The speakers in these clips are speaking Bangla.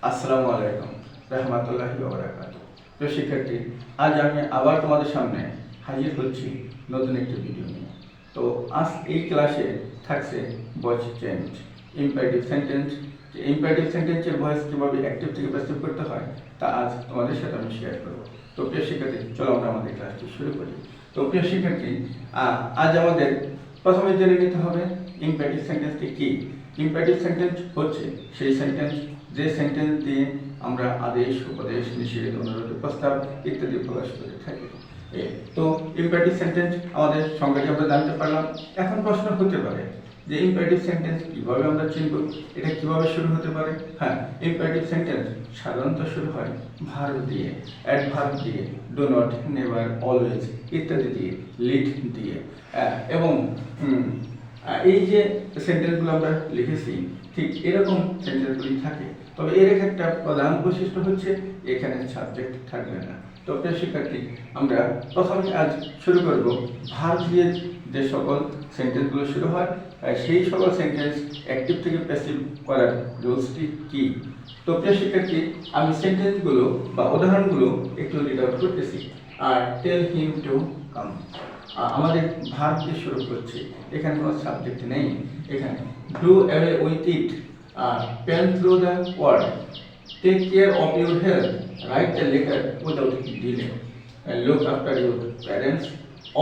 আসসালামু আলাইকুম রহমতুল্লাহি ওয়া বারাকাতুহু। প্রিয় শিক্ষার্থী, আজ আমি আবার তোমাদের সামনে হাজির হচ্ছি নতুন একটি ভিডিও নিয়ে। তো আজ এই ক্লাসে থাকছে voice change, imperative sentence. Imperative সেন্টেন্সের ভয়েস কীভাবে অ্যাক্টিভ থেকে প্যাসিভ করতে হয় তা আজ তোমাদের সাথে আমি শেয়ার করব। তো প্রিয় শিক্ষার্থী, চলো আমরা আমাদের ক্লাসটি শুরু করি। তো প্রিয় শিক্ষার্থী, আজ আমাদের প্রথমে জেনে নিতে হবে ইম্পারেটিভ সেন্টেন্সটি কী। ইম্পারেটিভ সেন্টেন্স হচ্ছে সেই সেন্টেন্স যে সেন্টেন্স দিয়ে আমরা আদেশ, উপদেশ, নিষেধ, অনুরোধ, প্রস্তাব ইত্যাদি প্রকাশ করে থাকি। তো ইম্পারেটিভ সেন্টেন্স আমাদের সংজ্ঞাটি আমরা জানতে পারলাম। এখন প্রশ্ন হতে পারে যে ইম্পারেটিভ সেন্টেন্স কিভাবে আমরা চিনব, এটা কিভাবে শুরু হতে পারে। হ্যাঁ, ইম্পারেটিভ সেন্টেন্স সাধারণত শুরু হয় ভার্ব দিয়ে, অ্যাডভার্ব দিয়ে, ডু নট, নেভার, অলওয়েজ ইত্যাদি দিয়ে, লিড দিয়ে। এবং এই যে সেন্টেন্সগুলো আমরা লিখেছি ঠিক এরকম সেন্টেন্সগুলি থাকে, তবে এর একটা প্রধান বৈশিষ্ট্য হচ্ছে এখানে সাবজেক্ট থাকবে না। তো প্রিয় শিক্ষার্থী, আমরা প্রথমে আজ শুরু করব ভার্ব দিয়ে যে সকল সেন্টেন্সগুলো শুরু হয় সেই সকল সেন্টেন্স অ্যাক্টিভ থেকে প্যাসিভ করার রুলসটি কী। তো প্রিয় শিক্ষার্থী, আমি সেন্টেন্সগুলো বা উদাহরণগুলো একটু রিড আউট করতেছি। আর টেল হিম টু কাম, আমাদের ভার্ব দিয়ে শুরু করছে, এখানে কোনো সাবজেক্ট নেই। এখানে do away with it, pen through the word, take care of your health, write the letter without delay, look after your parents,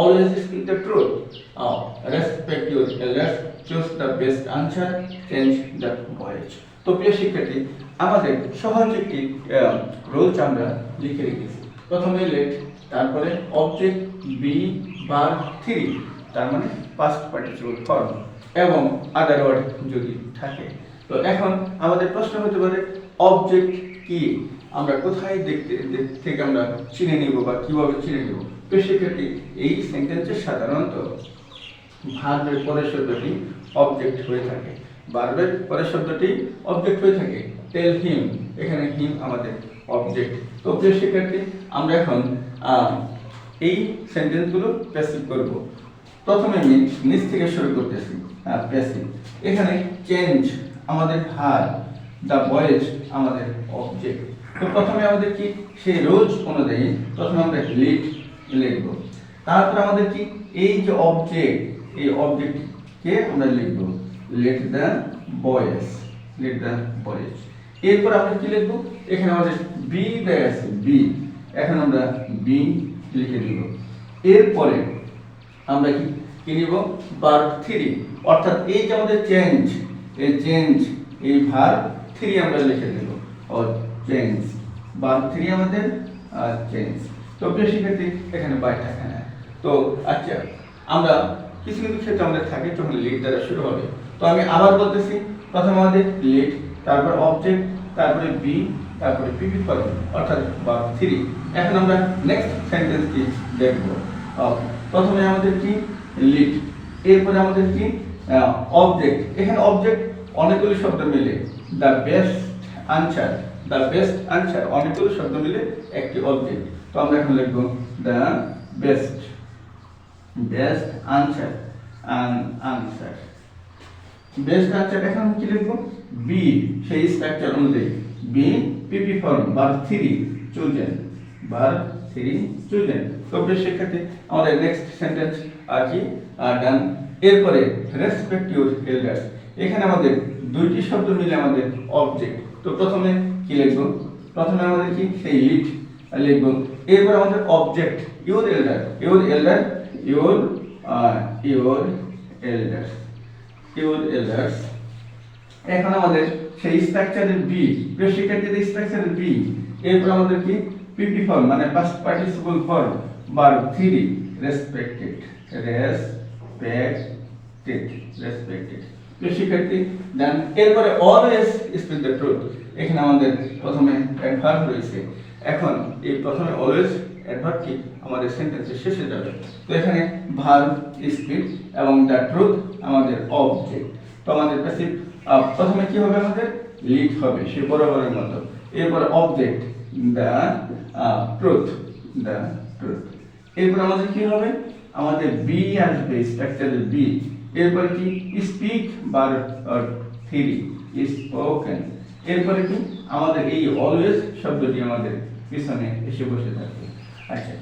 always speak the truth, respect your elders, choose the best answer, change the voice. তো প্রিয় শিক্ষার্থী, আমাদের সহজ একটি রুলস আমরা লিখে রেখেছি। প্রথমে লেট, তারপরে অবজেক্ট বি ভার্ব থ্রি, তার মানে পাস্ট পার্টিসিপল ফর্ম, এবং আদার ওয়ার্ড যদি থাকে। তো এখন আমাদের প্রশ্ন হতে পারে অবজেক্ট কি, আমরা কোথায় দেখতে থেকে আমরা চিনে নিব বা কিভাবে চিনে নিব। তো সেক্ষেত্রে এই সেন্টেন্সে সাধারণত ভার্বের পরের শব্দটি অবজেক্ট হয়ে থাকে, ভার্বের পরের শব্দটি অবজেক্ট হয়ে থাকে। টেল হিম, এখানে হিম আমাদের অবজেক্ট। তো প্রিয় শিক্ষার্থী, আমরা এখন এই সেন্টেন্সগুলো প্যাসিভ করব। প্রথমে আমি নিচ থেকে শুরু করতেছি। প্যাসিভ, এখানে চেঞ্জ আমাদের ভার্ব, দ্য ভয়েস আমাদের অবজেক্ট। তো প্রথমে আমাদের কি সেই রুলস অনুযায়ী প্রথমে আমরা লিখব। তারপর আমাদের কি এই যে অবজেক্ট, এই অবজেক্টকে আমরা লিখব let the voice, let the voice. এরপর আমরা কি লিখব, এখানে আমাদের বি দেয়া আছে, বি, এখন আমরা বি লিখে দিব। এরপরে আমরা কি নিব, ভার্ব থ্রি, অর্থাৎ এই যে আমাদের চেঞ্জ, এই চেঞ্জ, এই ভার্ব থ্রি আমরা লিখে দেব, ও চেঞ্জ, ভার্ব থ্রি আমাদের চেঞ্জ। তো প্রিয় শিক্ষার্থী, এখানে বাই থাকে না। তো আচ্ছা, আমরা কিছু কিছু ক্ষেত্রে আমাদের থাকে যখন লিড দ্বারা শুরু হবে। তো আমি আবার বলতেছি, প্রথমে আমাদের লিড, তারপর অবজেক্ট, তারপরে বি, তারপরে পিপি ফর্ম, অর্থাৎ ভার্ব থ্রি। এখন আমরা নেক্সট সেন্টেন্সটি দেখব। প্রথমে আমাদের কি লিড, এরপরে আমাদের কি অবজেক্ট। এখানে অবজেক্ট অনেকগুলি শব্দ মিলে the best answer, the best answer অনেকগুলো শব্দ মিলে একটি অবজেক্ট। তো আমরা এখন লিখব the best, best answer, answer, best answer. এখন কি লিখব, বি, সেই স্ট্রাকচার অনুযায়ী be, PP form, verb three, chosen, verb three, chosen. তো প্রিয় শিক্ষার্থী, আমাদের নেক্সট সেন্টেন্স কি ডান। এরপরে রেসপেক্ট ইউর এল্ডার্স, এখানে আমাদের দুইটি শব্দ মিলে আমাদের অবজেক্ট। তো প্রথমে কি লিখব, প্রথমে আমাদের কি সেই লিড লিখব। এরপর আমাদের object your এল্ডার, your এল্ডার, your your elders, your elders. এখন আমাদের সেই স্ট্রাকচারের বি, প্রিয় শিক্ষার্থীদের স্ট্রাকচারের বি। এরপর আমাদের কি পিপি ফর্ম, মানে past participle form, verb three, respected, respected, respected. প্রিয় শিক্ষার্থী দেন এরপরে অলওয়েজ স্পিক দ্য ট্রুথ, এখানে আমাদের প্রথমে অ্যাডভার্ব রয়েছে। এখন এই প্রথমে অলওয়েজ অ্যাডভার্বটি আমাদের সেন্টেন্সের শেষে যাবে। তো এখানে ভার্ব স্পিক এবং দ্য ট্রুথ আমাদের অবজেক্ট। তো আমাদের প্যাসিভ প্রথমে কি হবে, আমাদের লিড হবে সে বরাবরের মতো। এরপরে object the truth, the truth. এরপর আমাদের কি হবে, আমাদের বি আসবে, স্ট্রাকচারের বি। এরপর কি স্পিক ভার্ব থ্রি, স্পোকেন, এরপরে কি আমাদের এই অলওয়েজ শব্দটি আমাদের পিছনে এসে বসে থাকবে। আচ্ছা,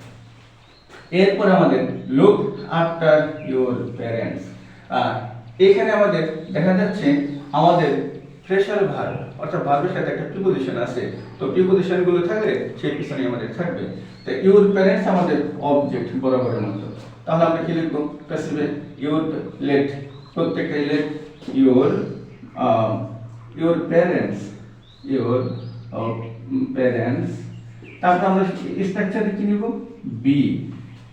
এরপর আমাদের লুক আফটার ইওর প্যারেন্টস। এখানে আমাদের দেখা যাচ্ছে আমাদের প্রেশার ভার্ব অর্থাৎ ভার্বের সাথে একটা প্রিপোজিশন আছে, তো প্রিপোজিশন গুলো থাকলে সেই পিছনে আমাদের থাকবে। তো ইওর প্যারেন্টস আমাদের অবজেক্ট বরাবরের মতো, তাহলে আমরা কি লিখবো? প্যাসিভে ইওর লেট, প্রত্যেকটা let your your parents, your parents. তারপর আমরা স্ট্রাকচারে কি নিব? বি।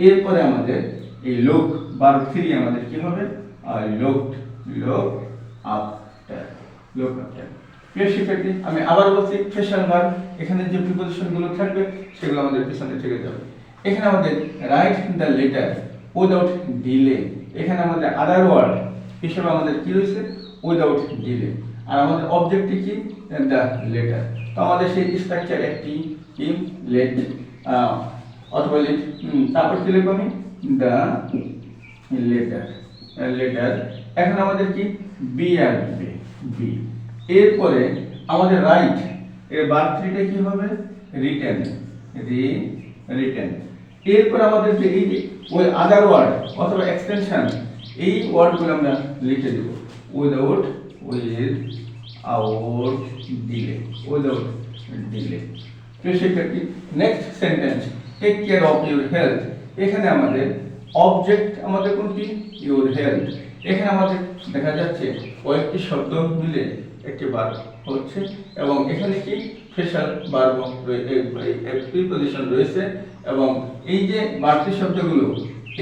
এরপরে আমাদের এই লোক ভার্ব 3 আমাদের কি হবে? লোকড, লোক আফটার, লোক আফটার। প্রিয় শিক্ষার্থী, আমি আবার বলছি প্রেশার ভার্ব, এখানে যে প্রিপোজিশন গুলো থাকবে সেগুলো আমাদের পিছনে থেকে যাবে। এখানে আমাদের right the letter without delay, এখানে আমাদের আদার ওয়ার্ড হিসেবে আমাদের কি রয়েছে? Without delay. আর আমাদের অবজেক্টটি কি? The letter. তো আমাদের সেই স্ট্রাকচার একটি কি লেট অথবা লেট, তারপর কি লিখব আমি? The letter, letter. এখন আমাদের কি বি আসবে, বি। এরপরে আমাদের রাইট এর ভার্ব 3টা কি হবে? Written, written. এরপর আমাদের যে এই ওই আদার ওয়ার্ড অথবা এক্সটেনশন, এই ওয়ার্ডগুলো আমরা লিখে দেব without, without delay, without delay. তো শিক্ষার্থী, next sentence take care of your health. এখানে আমাদের অবজেক্ট আমাদের কোনটি? Your health. এখানে আমাদের দেখা যাচ্ছে কয়েকটি শব্দ মিলে একটি ভার্ব হচ্ছে, এবং এখানে কি স্পেশাল ভার্ব প্রিপোজিশন রয়েছে, এবং এই যে বাড়তি শব্দগুলো,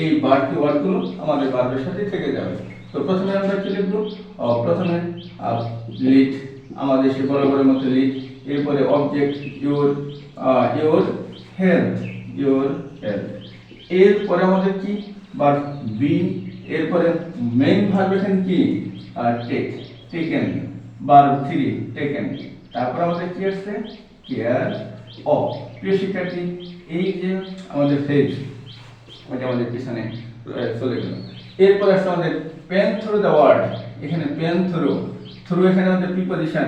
এই বাড়তি ওয়ার্ডগুলো আমাদের ভার্বের সাথে থেকে যাবে। তো প্রথমে আমরা কি লিখব? প্রথমে লিড, আমাদের সে বরাবরের মতো লিড। এরপরে object your, your health, your health. এরপরে আমাদের কি ভার্ব বি। এরপরে মেইন ভার্ব এখানে কি? Take, taken, verb 3 taken. তারপর আমাদের কি আসছে? Care of. প্রিয় শিক্ষার্থী, এই যে আমাদের ফেজ ওটা আমাদের পিছনে চলে গেল। এরপর আসছে আমাদের পেন থ্রু দ্য ওয়ার্ড। এখানে পেন থ্রু, থ্রু এখানে আমাদের প্রিপোজিশন,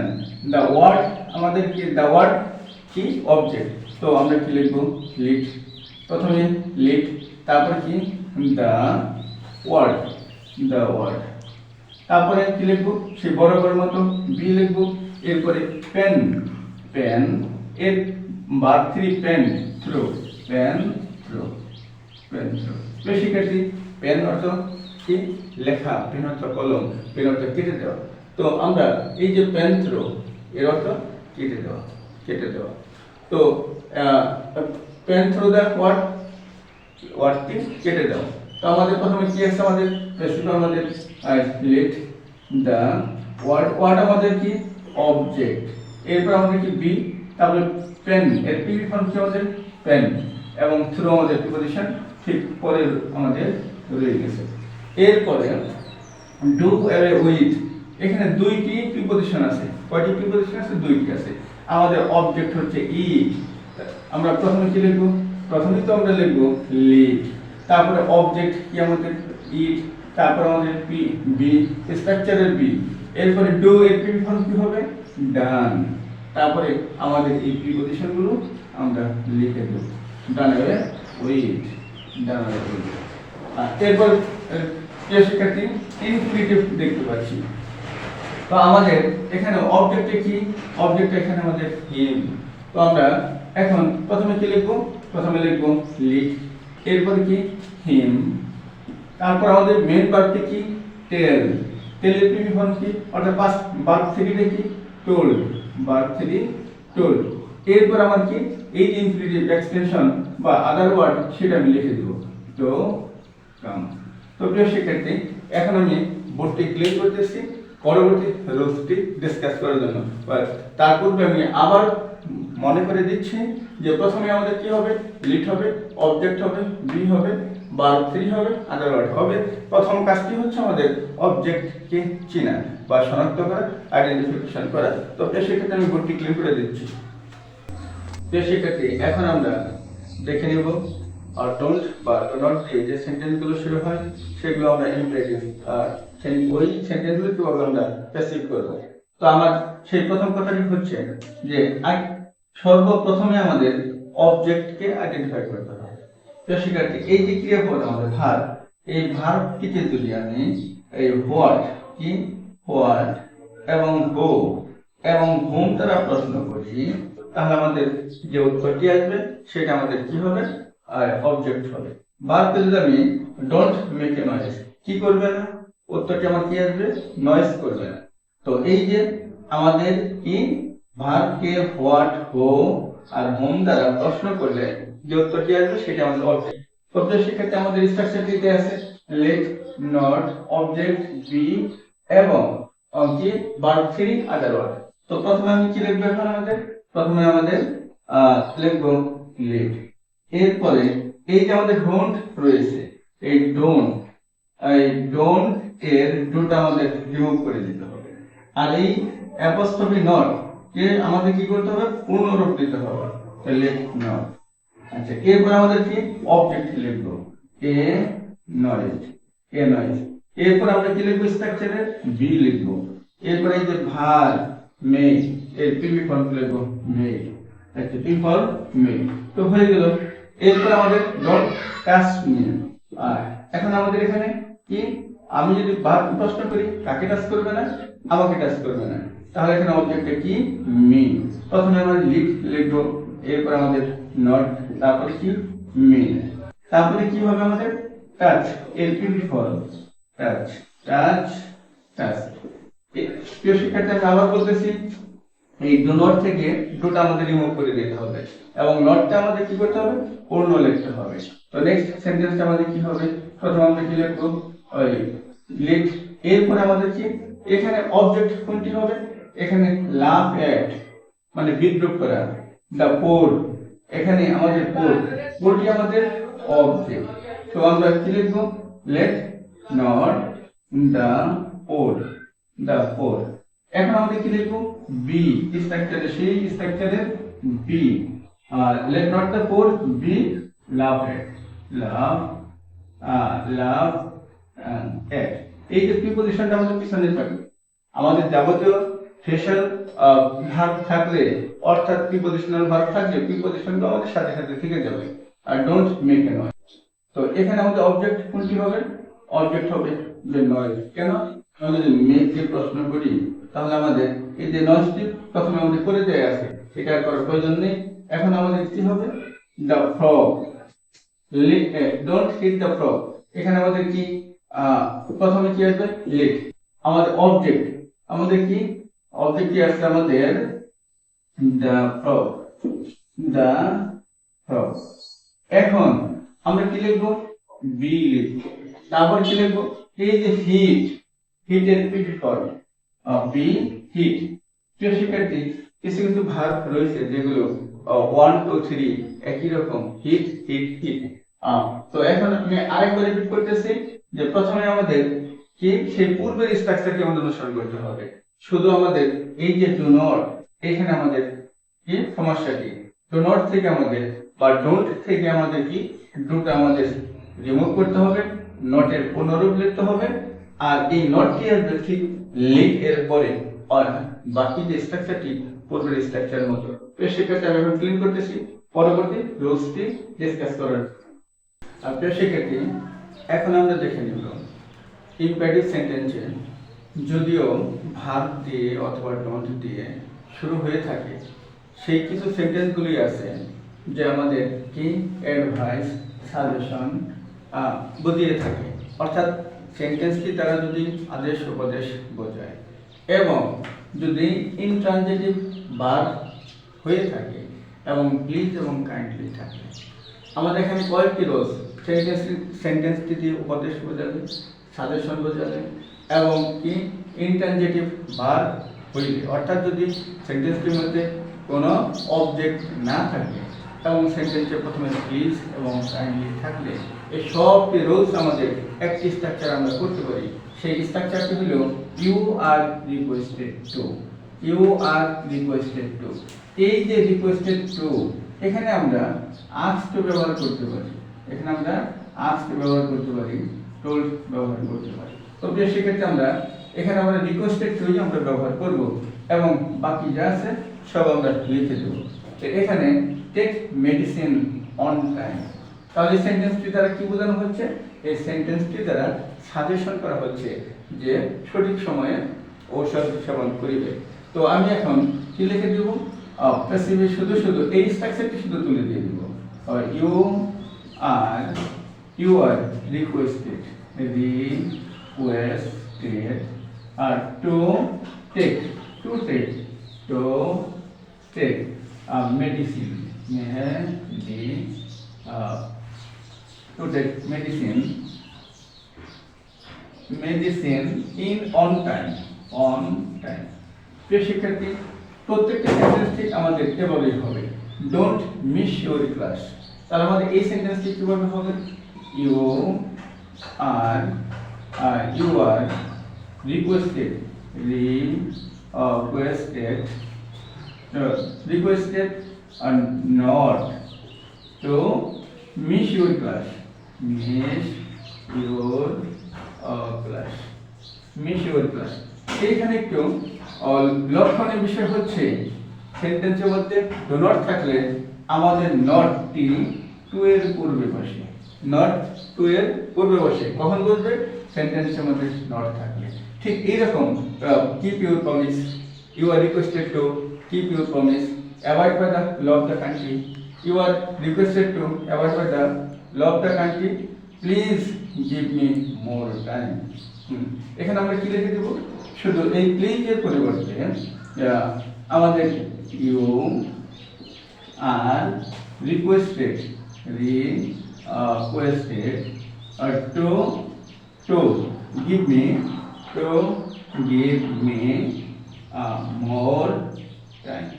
দ্য ওয়ার্ড আমাদের কি? দ্য ওয়ার্ড কি? অবজেক্ট। তো আমরা কি লিখব? লিড, প্রথমে লিড, তারপর কি? The word, the word. তারপরে কি লিখব? সেই বরাবর মতো বি লিখব। এরপরে পেন, পেন এর verb 3 pen through, pen through, pen through. তো শিক্ষার্থী, পেন অর্থ কি? লেখা, পেন অর্থ কলম, পেন অর্থ কেটে দেওয়া। তো আমরা এই যে পেন থ্রু এর অর্থ কেটে দেওয়া, কেটে দেওয়া। তো পেন থ্রু দ্য ওয়ার্ড, ওয়ার্ডটি কেটে দেওয়া। তো আমাদের প্রথমে কি আছে? আমাদের প্যাসিভ আমাদের লেট দ্য ওয়ার্ড, ওয়ার্ড আমাদের কি? অবজেক্ট। এরপর আমাদের কি? বি। তারপরে পেন এর পি ফর্ম কি? আমাদের পেন, এবং থ্রু আমাদের প্রিপোজিশন ঠিক পরে আমাদের রয়ে গেছে। এরপরে ডু অ্যাওয়ে উইথ, এখানে দুইটি প্রিপোজিশন আছে। কয়টি প্রিপোজিশন আছে? দুইটি আছে। আমাদের অবজেক্ট হচ্ছে ইট। আমরা প্রথমে কি লিখব? প্রথমে তো আমরা লিখব লিড, তারপরে অবজেক্ট কি? আমাদের ইট, তারপর আমাদের পি, বি, স্ট্রাকচারের বি। এরপরে ডু এর পি ফর্ম কি হবে? ডান। তারপরে আমাদের এই প্রিপোজিশন গুলো আমরা লিখে দেব, done away with, done away with. এরপর প্রিয় শিক্ষার্থী, ইনফিনিটিভ দেখতে পাচ্ছি। তো আমাদের এখানে অবজেক্টে কি? অবজেক্ট এখানে আমাদের হিম। তো আমরা এখন প্রথমে কি লিখব? প্রথমে লিখব লিড, এরপর কি? হিম। তারপর আমাদের মেইন ভার্বটি কি? টেল, টেলের প্রি ফর্ম কি? অর্থাৎ পাস্ট ভার্ব 3 কি? Told, verb 3 told. এরপর আমার কি? এই যে ইনফিনিটিভ এক্সটেনশন বা আদার ওয়ার্ড সেটা আমি লিখে দেব, তো কাম। তো প্রিয় শিক্ষার্থী, এখন আমি বোর্ডটি ক্লিয়ার করতেছি পরবর্তী রুলসটি ডিসকাস করার জন্য। তার পূর্বে আমি আবার মনে করে দিচ্ছি যে প্রথমে আমাদের কি হবে? লিড হবে, অবজেক্ট হবে, বি হবে, ভার্ব 3 হবে, আদার ওয়ার্ড হবে। প্রথম কাজটি হচ্ছে আমাদের অবজেক্টকে চেনা বা শনাক্ত করা, আইডেন্টিফিকেশন করা। তো সেক্ষেত্রে আমি বোর্ডটি ক্লিয়ার করে দিচ্ছি। তো সেক্ষেত্রে এখন আমরা দেখে নেব আর ডোন্ট বা ডো নট দিয়ে যে সেন্টেন্সগুলো শুরু হয় সেগুলো আমরা ইমপ্রেটিভ, আর ওই সেন্টেন্সগুলো কিভাবে আমরা প্যাসিভ করব। তো আমার সেই প্রথম কথাটি হচ্ছে যে সর্বপ্রথমে আমাদের অবজেক্টকে আইডেন্টিফাই করতে হবে। তো শিক্ষার্থী, এই যে ক্রিয়াপদ আমাদের ভার্ব, এই ভার্বটিকে যদি আমি এই হোয়াট এবং গো এবং হোম দ্বারা প্রশ্ন করি, তাহলে আমাদের যে উত্তরটি আসবে সেটা আমাদের কি হবে? অবজেক্ট হবে। ভার্বকে যদি আমি ডোন্ট মেক এ নয়েজ, কি করবে না? উত্তরটি আমার কি আসবে? নয়েজ করবে না। তো এই যে আমাদের কি ভার্বকে হোয়াট, হো আর হোম দ্বারা প্রশ্ন করলে যে উত্তরটি আসবে সেটা আমাদের অবজেক্ট। প্রত্যেক শিক্ষার্থী আমাদের স্ট্রাকচারটিতে আছে লেট, নট, অবজেক্ট, বি এবং কি ভার্ব 3 আদার ওয়ার্ড। তো প্রথমে আমি কি লিখব? এখন প্রথমে আমাদের লিখব লেট। এরপরে এই যে আমাদের ডোন্ট রয়েছে, এই ডোন্ট এর ডোটা আমাদের রিমুভ করে দিতে হবে। আর এই অ্যাপোস্ট্রফি নট কে আমাদের কি করতে হবে? পূর্ণরূপ দিতে হবে। তাহলে নট। আচ্ছা, এরপর আমাদের কি অবজেক্ট লিখব নয়েজ। এরপর আমরা কি লিখব? স্ট্রাকচারে বি লিখব। এরপর এই যে ভার্ব মে, এর পিপি ফর্ম লিখব মে। আচ্ছা, পি ফর মে। তো হয়ে গেল। এরপর আমাদের ডট টাচ মি। আর এখন আমাদের এখানে কি, আমি যদি ভার্ব প্রশ্ন করি, কাকে টাচ করবে না? আমাকে টাচ করবে না। তাহলে এখানে অবজেক্টে কি? মি। প্রথমে আমরা লিখব, এরপর আমাদের নট, তারপরে কি? মি। তারপরে কি হবে আমাদের? টাচ, এর পিপি ফর টাচ। প্রিয় শিক্ষার্থী, আমি আবার বলতেছি, এই ডু নট থেকে ডুটা আমাদের রিমুভ করে দিতে হবে এবং নটটা আমাদের কি করতে হবে? পূর্ণ লিখতে হবে। তো নেক্সট সেন্টেন্সটা আমাদের কি হবে? প্রথমে আমরা কি লিখব? ওই লিট। এরপর আমাদের কি এখানে অবজেক্ট কোনটি হবে? এখানে লাভ এট মানে বিদ্রূপ করা, দা পোর, এখানে আমাদের পোরটি আমাদের অবজেক্ট। তো আমরা কি লিখব? Let not the poor. এখন আমাদের কি লিখব? বি স্ট্রাকচারে, সেই স্ট্রাকচারে বি। আর let not the poor be love at, love at. এই যে প্রিপজিশনটা আমাদের পিছনে থাকবে। আমাদের যাবতীয় ফেশাল ভার্ব থাকলে, অর্থাৎ প্রিপজিশনাল ভার্ব থাকলে প্রিপজিশনটা আমাদের সাথে সাথে থেকে যাবে। আর ডোন্ট মেক এ নয়েজ। তো এখানে আমাদের অবজেক্ট কোনটি হবে? অবজেক্ট হবে যে নয়েজ। কেন? আমরা যদি মেক দিয়ে প্রশ্ন করি, তাহলে আমাদের এই যে নয়েজটি প্রথমে আমাদের করে দেয়া আছে, এটা করার প্রয়োজন নেই। এখন আমাদের কি হবে? The frog, don't hit the frog. এখানে আমাদের কি প্রথমে কি আসবে? লিট। আমাদের অবজেক্ট, আমাদের কি অবজেক্ট কি আসছে? আমাদের দ্য ফ্রগ, এখন আমরা কি লিখবো? বি লিখব। তারপর কি লিখবো? এই যে হিটের পিপি ফর্ম বি হিট। প্রিয় শিক্ষার্থী, কিছু কিছু ভার্ব রয়েছে যেগুলো 1 2 3 একই রকম, হিট। তো এখন আমি আরেকবার রিপিট করতেছি যে প্রথমে আমাদের কি সেই পূর্বের স্ট্রাকচারকে আমাদের অনুসরণ করতে হবে। শুধু আমাদের এই যে ডু নট, এখানে আমাদের কি সমস্যাটি? ডু নট থেকে আমাদের বা ডোন্ট থেকে আমাদের কি ডুটা আমাদের রিমুভ করতে হবে, নটের পুনরূপ লিখতে হবে। আর এই নটটি আসবে ঠিক লিট এর পরে, আর বাকি যে স্ট্রাকচারটি পূর্বের স্ট্রাকচারের মতো। সেক্ষেত্রে আমি এখন ক্লিন করতেছি পরবর্তী রুলসটি ডিসকাস করার। প্রিয় শিক্ষার্থী, এখন আমরা দেখে নিব ইম্পেরেটিভ সেন্টেন্সে যদিও ভার্ব দিয়ে অথবা ডোন্ট দিয়ে শুরু হয়ে থাকে, সেই কিছু সেন্টেন্সগুলি আছে যে আমাদের কি অ্যাডভাইস, সাজেশন বুঝিয়ে থাকে। অর্থাৎ সেন্টেন্সটি তারা যদি আদেশ উপদেশ বোঝায় এবং যদি ইনট্রানজিটিভ ভার্ব হয়ে থাকে এবং প্লিজ এবং কাইন্ডলি থাকে। আমাদের এখানে কয়েকটি রোজ সেন্টেন্সটি উপদেশ বোঝাবে, সাজেশন বোঝাবে এবং কি ইনট্রানজিটিভ ভার্ব হইলে, অর্থাৎ যদি সেন্টেন্সটির মধ্যে কোনো অবজেক্ট না থাকে এবং সেন্টেন্সের প্রথমে প্লিজ এবং কাইন্ডলি থাকলে, এই সবটি রোলস আমাদের একটি স্ট্রাকচার আমরা করতে পারি। সেই স্ট্রাকচারটি হলো ইউ আর রিকোয়েস্টেড টু। এই যে রিকোয়েস্টেড টু, এখানে আমরা আস্ক ব্যবহার করতে পারি, টোল্ড ব্যবহার করতে পারি। তো সেক্ষেত্রে আমরা এখানে আমরা রিকোয়েস্টেড টু আমরা ব্যবহার করব এবং বাকি যা আছে সব আমরা লিখে দেব। তো এখানে টেক মেডিসিন অন টাইম, তাহলে সেন্টেন্সটি দ্বারা কি বোঝানো হচ্ছে? এই সেন্টেন্সটি দ্বারা সাজেশন করা হচ্ছে যে সঠিক সময়ে ঔষধ সেবন করিবে। তো আমি এখন কি লিখে দেব? প্যাসিভে শুধু শুধু এই স্ট্রাকচারটি শুধু তুলে দিয়ে দেব। You are requested to take medicine in on time. প্রিয় শিক্ষার্থী, প্রত্যেকটা সেন্টেন্স ঠিক আমাদের এভাবে হবে, ডোন্ট মিস ইউর ক্লাস। তাহলে আমাদের এই সেন্টেন্সটি কিভাবে হবে? You are requested not to miss your class. এইখানে একটু লক্ষণের বিষয় হচ্ছে সেন্টেন্সের মধ্যে ডু নট থাকলে আমাদের নটটি টু এর পূর্বে বসে, নট টু এর পূর্বে বসে। কখন বসবে? সেন্টেন্সের মধ্যে নট থাকলে। ঠিক এইরকম keep your promise, you are requested to keep your promise, avoid by the law of the country, you are requested to avoid by the law of the country, please give me more time. এখানে আমরা কি লিখে দেব? শুধু এই প্লিজ এর পরিবর্তে আমাদের you are requested to give me more time.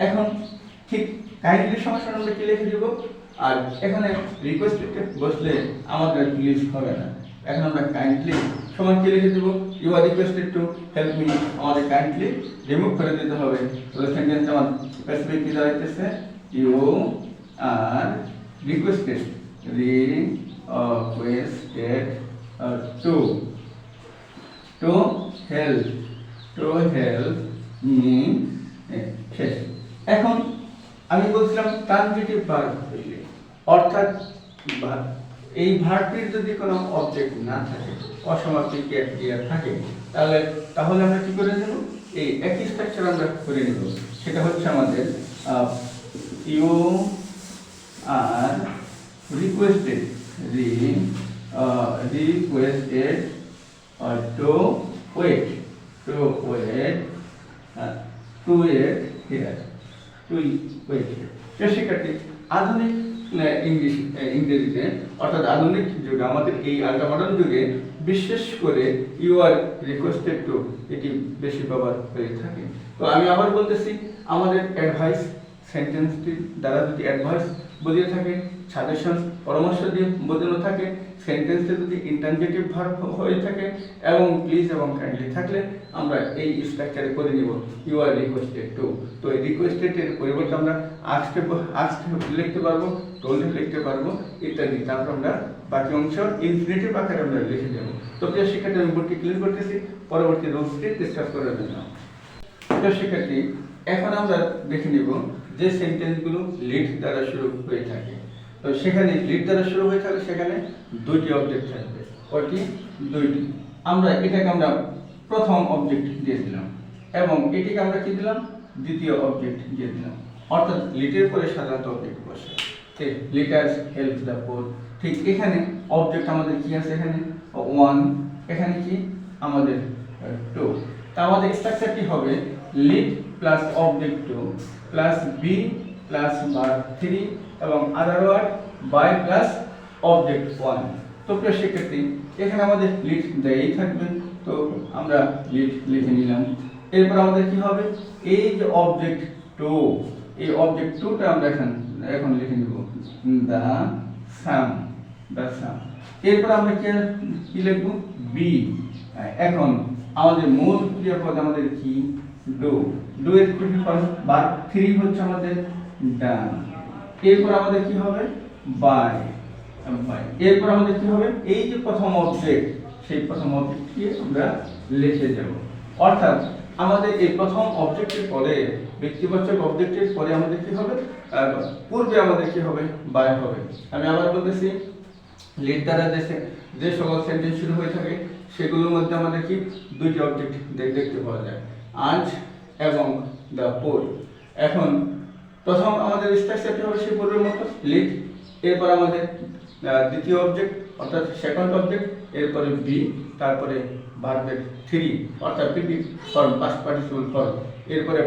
এখন ঠিক কাইন্ডলি সমস্যা আমরা কি লিখে দেব? আর এখানে রিকোয়েস্টেড বসলে আমাদের প্লিজ হবে না, এখন আমরা কাইন্ডলি সমান কি লিখে দেব? You are requested to help me, আমাদের কাইন্ডলি রিমুভ করে দিতে হবে। তাহলে সেন্টেন্স আমার স্পেসিফিক কি দাঁড়াইতেছে? You are requested to help me। এখন আমি বলছিলাম ট্রানজিটিভ ভার্ব হইলে, অর্থাৎ এই ভার্বটির যদি কোনো অবজেক্ট না থাকে, অসমাপ্তি ক্রিয়া থাকে, তাহলে আমরা কি করে দেব? এই একই স্ট্রাকচার আমরা করে নেব। সেটা হচ্ছে আমাদের you are requested to wait here, শিক্ষার্থী, আধুনিক ইংরেজিতে অর্থাৎ আধুনিক যুগে, আমাদের এই আল্ট্রা মডার্ন যুগে বিশেষ করে ইউ আর রিকোয়েস্টেড টু এটি বেশি ব্যবহার হয়ে থাকে। তো আমি আবার বলতেছি, আমাদের অ্যাডভাইস সেন্টেন্সটি দ্বারা যদি অ্যাডভাইস বোঝিয়ে থাকে, সাজেশন পরামর্শ দিয়ে বোঝানো থাকে, সেন্টেন্সে যদি ইন্টারজেক্টিভ ভার্ব হয়ে থাকে এবং প্লিজ এবং কাইন্ডলি থাকলে আমরা এই স্ট্রাকচারে করে নিব ইউ আর রিকোয়েস্টেড টু। তো এই রিকোয়েস্টেড এর পরিবর্তে আমরা আস্কড লিখতে পারবো, টোল্ড লিখতে পারবো ইত্যাদি। তারপর আমরা বাকি অংশ ইনফিনিটিভ আকারে আমরা লিখে দেব। তো প্রিয় শিক্ষার্থী, আমি বোর্ডটি ক্লিয়ার করতেছি পরবর্তী রুলসটি ডিসকাস করার জন্য। প্রিয় শিক্ষার্থী, এখন আমরা দেখে নিব যে সেন্টেন্সগুলো লিড দ্বারা শুরু হয়ে থাকে। তো সেখানে লিড দ্বারা শুরু হয়ে থাকে, সেখানে দুইটি অবজেক্ট থাকবে। কয়টি? দুইটি। এটাকে আমরা প্রথম অবজেক্ট দিয়ে দিলাম এবং এটিকে আমরা কি দিলাম? দ্বিতীয় অবজেক্ট দিয়ে দিলাম। অর্থাৎ লিডের পরে সাধারণত অবজেক্ট বসে। ঠিক, লিটার্স হেল্প দ্য পোর। ঠিক এখানে অবজেক্ট আমাদের কি আছে? এখানে ওয়ান, এখানে কি আমাদের টু। তা আমাদের স্ট্রাকচারটি হবে let plus object to plus be plus verb three এবং other word by plus object one. তো প্রিয় শিক্ষার্থী, এখানে আমাদের লিড দেয়াই থাকবে, তো আমরা লিড লিখে নিলাম। এরপর আমাদের কি হবে? এই যে অবজেক্ট টু, এই অবজেক্ট টুটা আমরা এখন লিখে নিব দা সাম। এরপর আমরা কি লিখব? বি। এখন আমাদের মূল ক্রিয়াপদ আমাদের কি? ডু। ডু এর ক্রিয়াপদ ভার্ব থ্রি হচ্ছে আমাদের ডান। এরপর আমাদের কি হবে? বাই। এরপর আমাদের কি হবে? এই যে প্রথম অবজেক্ট সেই প্রথম অবজেক্টকে আমরা লিখে যাব। অর্থাৎ আমাদের এই প্রথম অবজেক্টের পরে ব্যক্তিবাচক অবজেক্টের পরে আমাদের কি হবে, পূর্বে আমাদের কি হবে, বাই হবে। আমি আবার বলতেছি, লিড দ্বারা যে সকল সেন্টেন্স শুরু হয়ে থাকে সেগুলোর মধ্যে আমাদের কি দুইটি অবজেক্ট দেখতে পাওয়া যায়, আজ এবং দ্য পোল। এখন প্রথম আমাদের স্ট্রাকচারটি হবে সেই পূর্বের মতো, লিড, এরপর আমাদের দ্বিতীয় অবজেক্ট অর্থাৎ সেকেন্ড অবজেক্ট, এরপরে বি, তারপরে ভার্বের থ্রি অর্থাৎ PP form, past participle form, এরপরে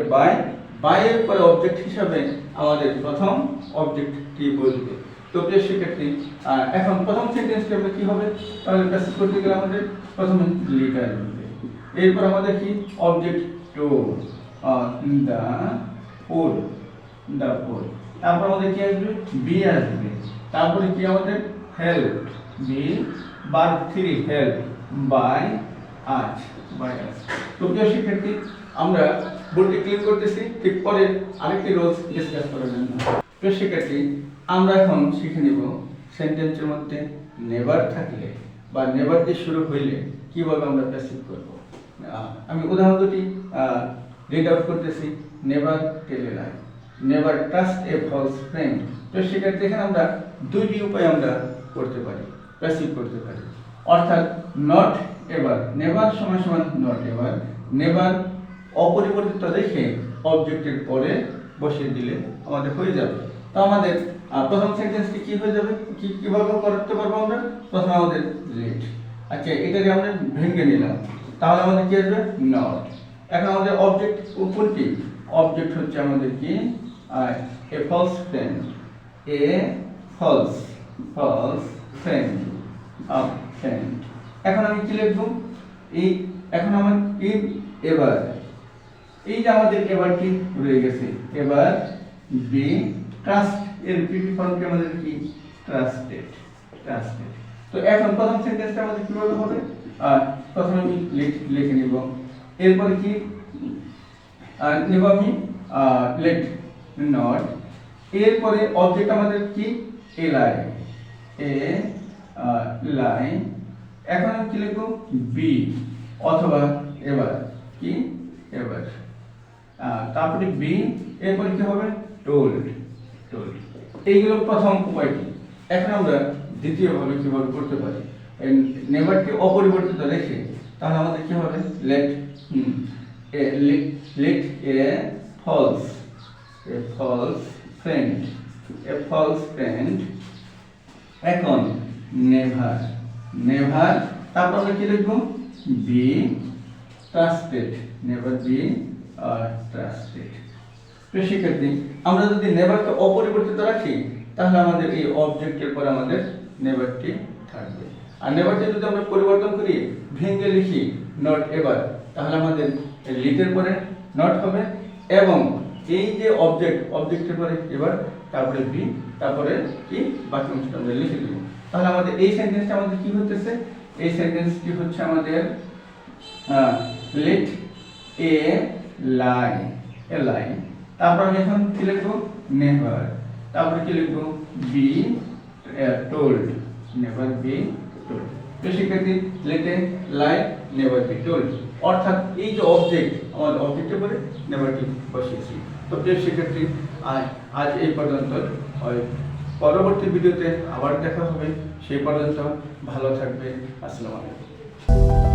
বাই এর পরে অবজেক্ট হিসাবে আমাদের প্রথম অবজেক্টটি বলবে। তো প্রিয় শিক্ষার্থী, এখন প্রথম সেন্টেন্সটি আমরা কি হবে, তাহলে প্যাসিভ করতে গেলে আমাদের প্রথমে লিড আসবে, এরপর আমাদের কি অবজেক্ট টু দ্য পোল, তারপর আমাদের কি আসবে, বি আসবে, তারপরে কি আমাদের help, be, verb three help, by আজ। তো প্রিয় শিক্ষার্থী, আমরা বোর্ডটি ক্লিক করতেছি, ঠিক পরে আরেকটি রোলস ডিসকাস করার জন্য। প্রিয় শিক্ষার্থী, আমরা এখন শিখে নিব সেন্টেন্সের মধ্যে নেভার থাকলে বা নেভার দিয়ে শুরু হইলে কিভাবে আমরা প্যাসিভ করব। আমি উদাহরণ দুটি রিড আউট করতেছি। Never tell a lie, never trust a false friend. তো শিক্ষার্থী, এখানে আমরা দুইটি উপায় আমরা করতে পারি, প্যাসিভ করতে পারি। অর্থাৎ নট এভার, নেভার সমান সমান নট এভার, নেভার অপরিবর্তিত রেখে অবজেক্টের পরে বসিয়ে দিলে আমাদের হয়ে যাবে। তো আমাদের প্রথম সেন্টেন্সটি কি হয়ে যাবে, কিভাবে করতে পারবো আমরা, প্রথমে আমাদের লিড। আচ্ছা, এটাকে আমরা ভেঙে নিলাম, তাহলে আমাদের কি আসবে, নট। এখন আমাদের অবজেক্ট কোনটি, অবজেক্ট হচ্ছে আমাদের কি a false friend, a false friend, friend. এখন আমি কি লিখবো, এই এখন আমার কি এবার, এই যে আমাদের এবারটি রয়ে গেছে, এবার বি ট্রাস্ট এর পিপি ফর্মটি আমাদের কি ট্রাস্টেড। তো এখন প্রথম সেন্টেন্সটা আমাদের কিভাবে হবে, প্রথমে আমি লিখে নিব, এরপরে কি নিব আমি লেট নট, এরপরে অবজেক্ট আমাদের কি এ লাই, এখন আমি কি লিখব, বি অথবা এবার কি এবার, তারপরে বি, এরপরে কি হবে, টোল্ড। এইগুলো প্রথম উপায়টি। এখন আমরা দ্বিতীয়ভাবে কিভাবে করতে পারি, নেভারকে অপরিবর্তিত রেখে, তাহলে আমাদের কি হবে, লেট এ ফলস ফ্রেন্ড, এখন নেভার, তারপর আমরা কি লিখবো, be trusted, never be trusted. শিক্ষার্থী, আমরা যদি নেভারকে অপরিবর্তিত রাখি তাহলে আমাদের এই অবজেক্টের পরে আমাদের নেভারটি থাকবে। আর নেভারটি যদি আমরা পরিবর্তন করি, ভেঙে লিখি নট এভার, তাহলে আমাদের লিডের পরে নট হবে, এবং এই যে অবজেক্টের পরে এবার, তারপরে বি, তারপরে কি বাকি অংশটা আমরা লিখে দেব। তাহলে আমাদের এই সেন্টেন্সটা আমাদের কি হতেছে, এই সেন্টেন্সটি হচ্ছে আমাদের লেট এ লাই, তারপর আমি এখন কি লিখবো, নেভার, তারপরে কি লিখবো, be told, never be told. তো শিক্ষার্থী, let a lie, never be told, অর্থাৎ এই যে অবজেক্ট, আমাদের অবজেক্টের পরে নেভারটি বসিয়েছি। তো প্রিয় শিক্ষার্থী, আজ এই পর্যন্ত। পরবর্তী ভিডিওতে আবার দেখা হবে, সেই পর্যন্ত ভালো থাকবে। আসসালামু আলাইকুম।